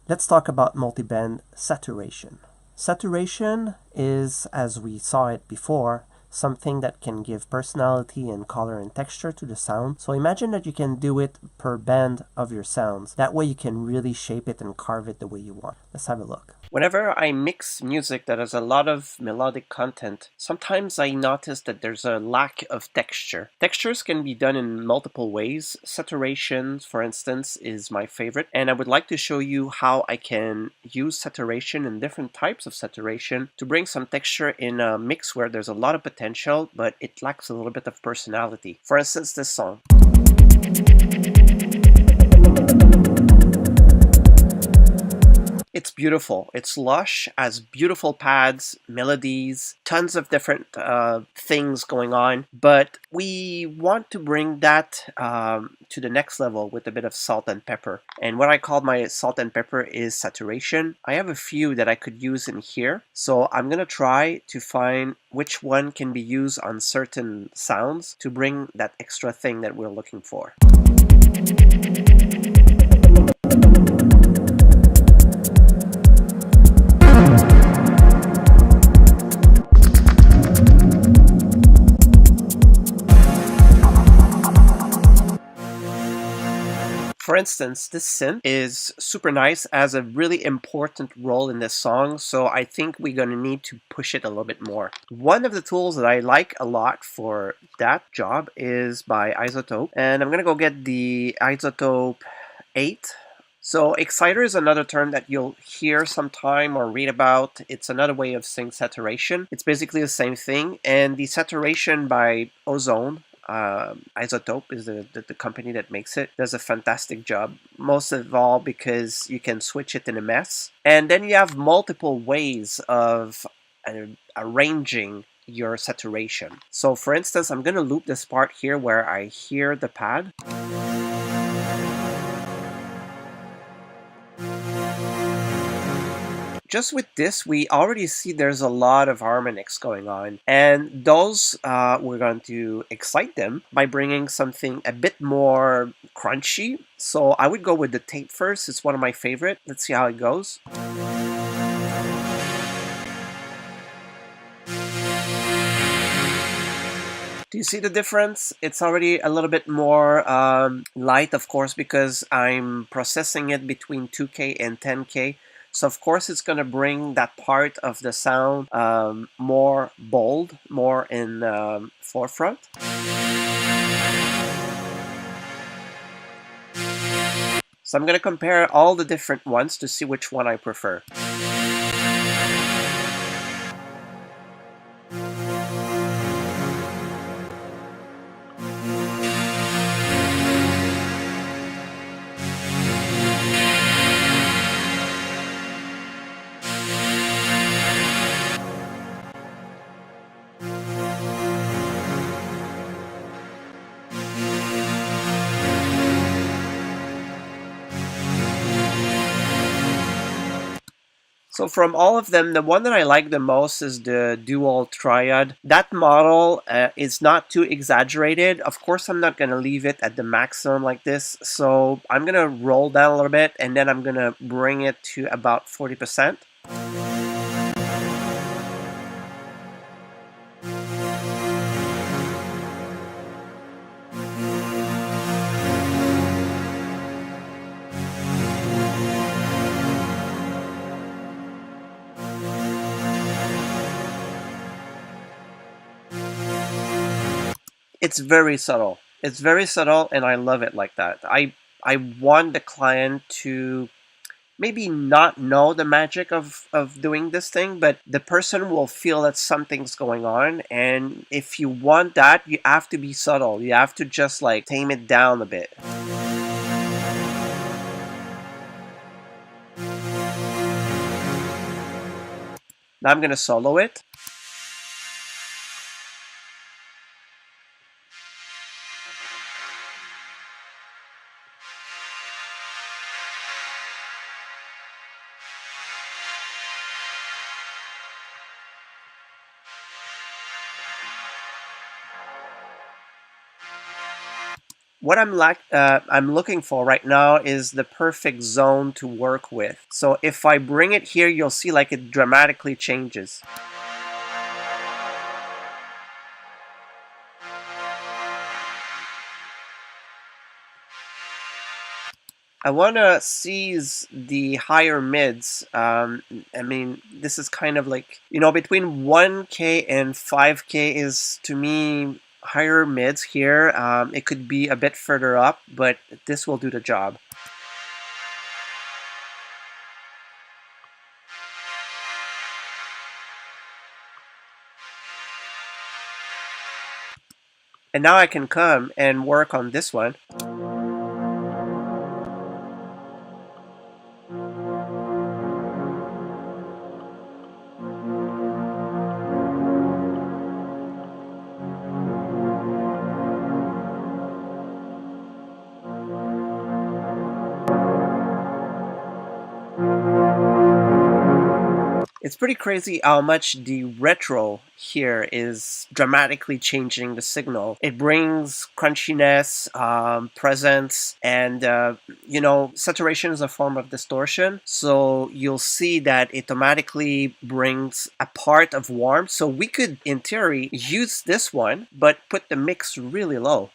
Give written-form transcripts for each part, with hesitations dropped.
Let's talk about multiband saturation. Saturation is, as we saw it before, something that can give personality and color and texture to the sound. So imagine that you can do it per band of your sounds. That way you can really shape it and carve it the way you want. Let's have a look. Whenever I mix music that has a lot of melodic content, sometimes I notice that there's a lack of texture. Textures can be done in multiple ways. Saturation, for instance, is my favorite, and I would like to show you how I can use saturation and different types of saturation to bring some texture in a mix where there's a lot of potential, but it lacks a little bit of personality. For instance, this song. It's beautiful. It's lush, has beautiful pads, melodies, tons of different things going on. But we want to bring that to the next level with a bit of salt and pepper. And what I call my salt and pepper is saturation. I have a few that I could use in here. So I'm going to try to find which one can be used on certain sounds to bring that extra thing that we're looking for. For instance, this synth is super nice, has a really important role in this song, so I think we're going to need to push it a little bit more. One of the tools that I like a lot for that job is by Isotope, and I'm going to go get the Isotope 8. So exciter is another term that you'll hear sometime or read about. It's another way of saying saturation. It's basically the same thing, and the saturation by Ozone, Isotope is the company that makes it, does a fantastic job. Most of all because you can switch it in a mess. And then you have multiple ways of arranging your saturation. So for instance, I'm going to loop this part here where I hear the pad. Just with this, we already see there's a lot of harmonics going on, and those we're going to excite them by bringing something a bit more crunchy. So I would go with the tape first. It's one of my favorite. Let's see how it goes. Do you see the difference? It's already a little bit more light, of course, because I'm processing it between 2K and 10K. So of course it's going to bring that part of the sound more bold, more in forefront. So I'm going to compare all the different ones to see which one I prefer. So from all of them, the one that I like the most is the dual triad. That model is not too exaggerated. Of course, I'm not going to leave it at the maximum like this. So I'm going to roll down a little bit, and then I'm going to bring it to about 40%. It's very subtle. It's very subtle, and I love it like that. I want the client to maybe not know the magic of doing this thing, but the person will feel that something's going on. And if you want that, you have to be subtle. You have to just like tame it down a bit. Now I'm going to solo it. What I'm looking for right now is the perfect zone to work with. So if I bring it here, you'll see like it dramatically changes. I want to seize the higher mids. I mean, this is kind of like, between 1K and 5K is, to me, higher mids here. It could be a bit further up, but this will do the job. And now I can come and work on this one. It's pretty crazy how much the retro here is dramatically changing the signal. It brings crunchiness, presence, and saturation is a form of distortion. So you'll see that it automatically brings a part of warmth. So we could, in theory, use this one, but put the mix really low.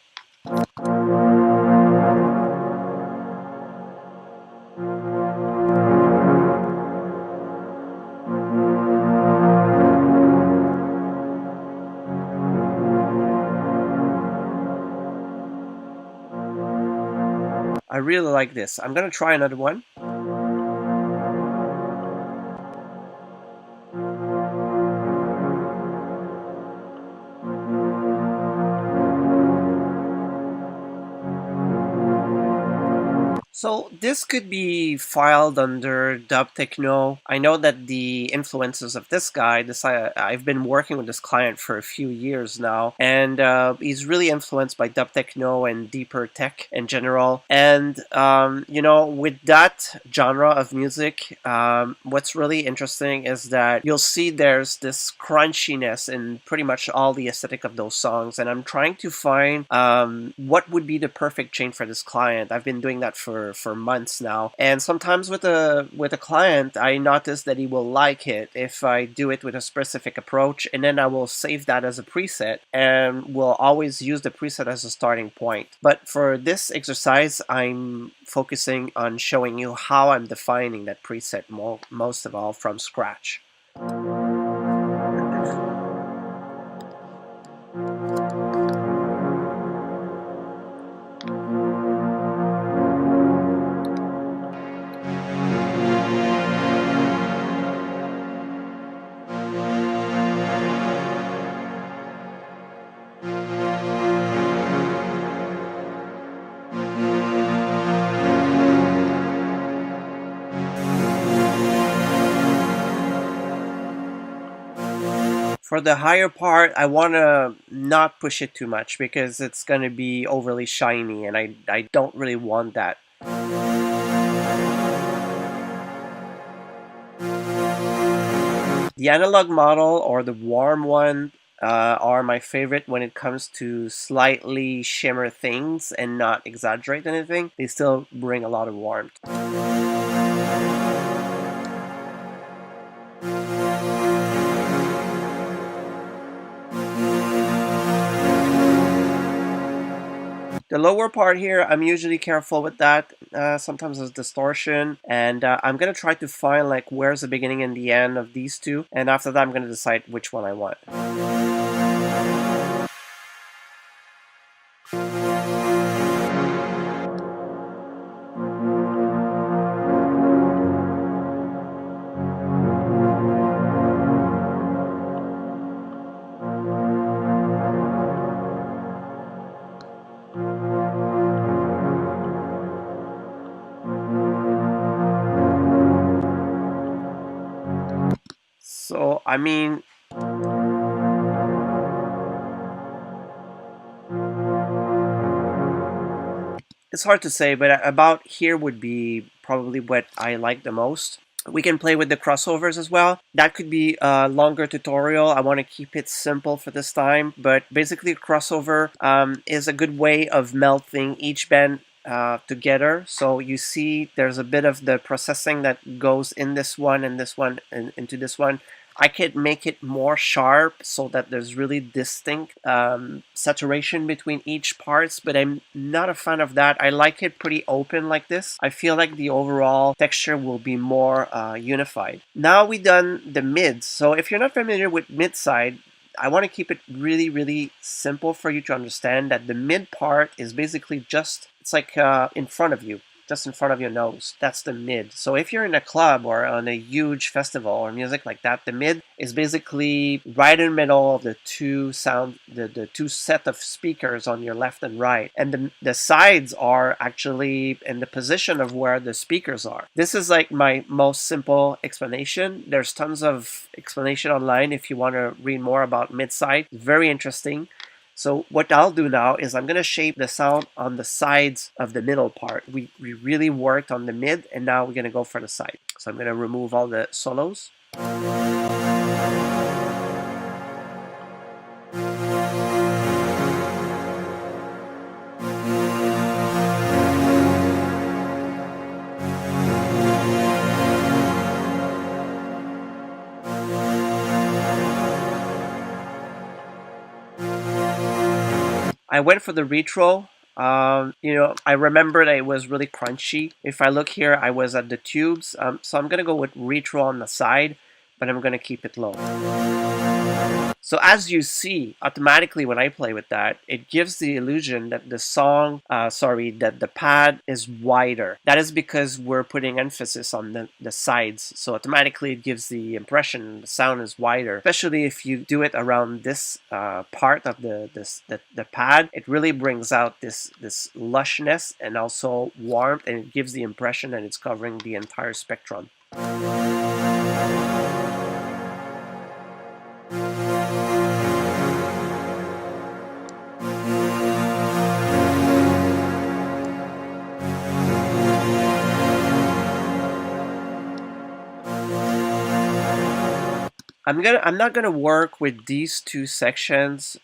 I really like this. I'm gonna try another one. So this could be filed under dub techno. I know that the influences of this guy, I've been working with this client for a few years now, and he's really influenced by dub techno and deeper tech in general. And with that genre of music, what's really interesting is that you'll see there's this crunchiness in pretty much all the aesthetic of those songs. And I'm trying to find what would be the perfect chain for this client. I've been doing that for months now, and sometimes with a client, I notice that he will like it if I do it with a specific approach, and then I will save that as a preset, and will always use the preset as a starting point. But for this exercise, I'm focusing on showing you how I'm defining that preset most of all from scratch. For the higher part, I want to not push it too much because it's going to be overly shiny, and I don't really want that. The analog model or the warm one are my favorite when it comes to slightly shimmer things and not exaggerate anything. They still bring a lot of warmth. The lower part here, I'm usually careful with that. Sometimes there's distortion, and I'm gonna try to find like where's the beginning and the end of these two, and after that I'm gonna decide which one I want. So, I mean, it's hard to say, but about here would be probably what I like the most. We can play with the crossovers as well. That could be a longer tutorial. I want to keep it simple for this time, but basically crossover is a good way of melting each band together. So you see there's a bit of the processing that goes in this one and this one and into this one. I could make it more sharp so that there's really distinct saturation between each parts, but I'm not a fan of that. I like it pretty open like this. I feel like the overall texture will be more unified. Now we done the mids. So if you're not familiar with mid side, I want to keep it really, really simple for you to understand that the mid part is basically just, it's like in front of you. Just in front of your nose. That's the mid. So if you're in a club or on a huge festival or music like that, the mid is basically right in the middle of the two the two set of speakers on your left and right. And the sides are actually in the position of where the speakers are. This is like my most simple explanation. There's tons of explanation online if you want to read more about mid side. Very interesting. So what I'll do now is I'm going to shape the sound on the sides of the middle part. We really worked on the mid, and now we're going to go for the side. So I'm going to remove all the solos. I went for the retro. I remember that it was really crunchy. If I look here, I was at the tubes. So I'm gonna go with retro on the side, but I'm gonna keep it low. So as you see, automatically when I play with that, it gives the illusion that that the pad is wider. That is because we're putting emphasis on the sides. So automatically it gives the impression the sound is wider, especially if you do it around this part of the pad. It really brings out this lushness and also warmth, and it gives the impression that it's covering the entire spectrum. I'm not gonna work with these two sections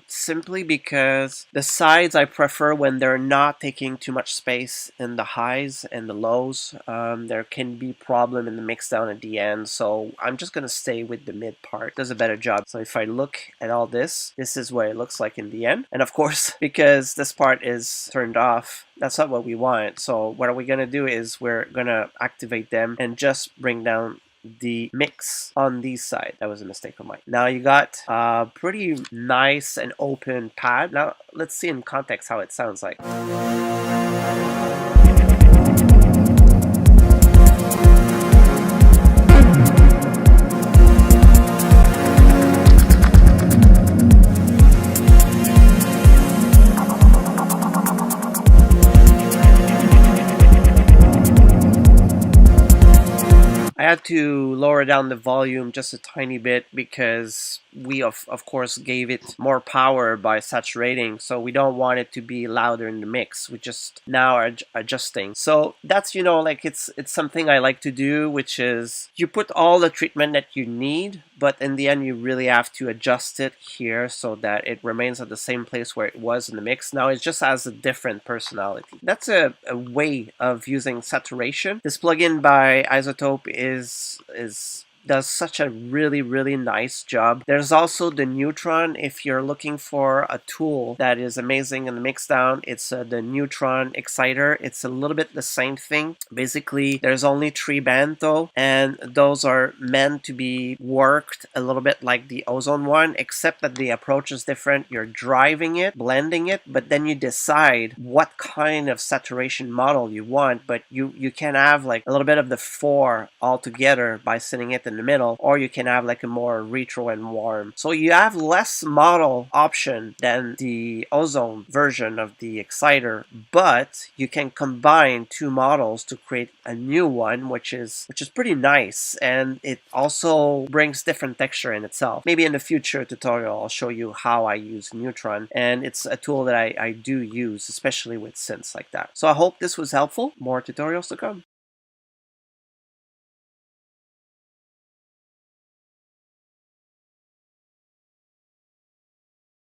simply because the sides I prefer when they're not taking too much space in the highs and the lows. There can be problem in the mix down at the end, so I'm just gonna stay with the mid part. It does a better job. So if I look at all this is what it looks like in the end. And of course, because this part is turned off, that's not what we want. So what are we gonna do is we're gonna activate them and just bring down the mix on these side. That was a mistake of mine. Now you got a pretty nice and open pad. Now let's see in context how it sounds like. I had to lower down the volume just a tiny bit because we of course gave it more power by saturating, so we don't want it to be louder in the mix. We just now are adjusting. So that's, like it's something I like to do, which is you put all the treatment that you need, but in the end you really have to adjust it here so that it remains at the same place where it was in the mix. Now it just has a different personality. That's a way of using saturation. This plugin by Isotope does such a really nice job. There's also the Neutron. If you're looking for a tool that is amazing in the mixdown, it's the Neutron Exciter. It's a little bit the same thing. Basically, there's only 3 bands though, and those are meant to be worked a little bit like the Ozone one, except that the approach is different. You're driving it, blending it, but then you decide what kind of saturation model you want, but you can have like a little bit of the 4 all together by sitting it in the middle, or you can have like a more retro and warm. So you have less model option than the Ozone version of the Exciter, but you can combine 2 models to create a new one, which is pretty nice, and it also brings different texture in itself. Maybe in the future tutorial I'll show you how I use Neutron, and it's a tool that I do use, especially with synths like that. So I hope this was helpful. More tutorials to come.